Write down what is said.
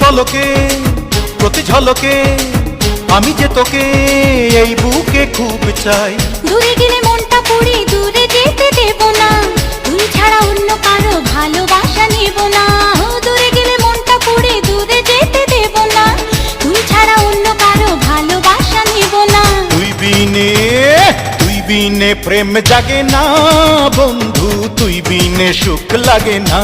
পলকে প্রতি ঝলকে আমি যে তোকে এই বুকে খুব চাই। দূরে গেলে মনটা পুড়ে দূরে যেতে দেব না, তুই ছাড়া অন্য কারো ভালোবাসা নেব না। দূরে গেলে মনটা পুড়ে দূরে যেতে দেব না, তুই ছাড়া অন্য কারো ভালোবাসা নেব না। তুই বিনে প্রেম জাগে না বন্ধু, তুই বিনে সুখ লাগে না।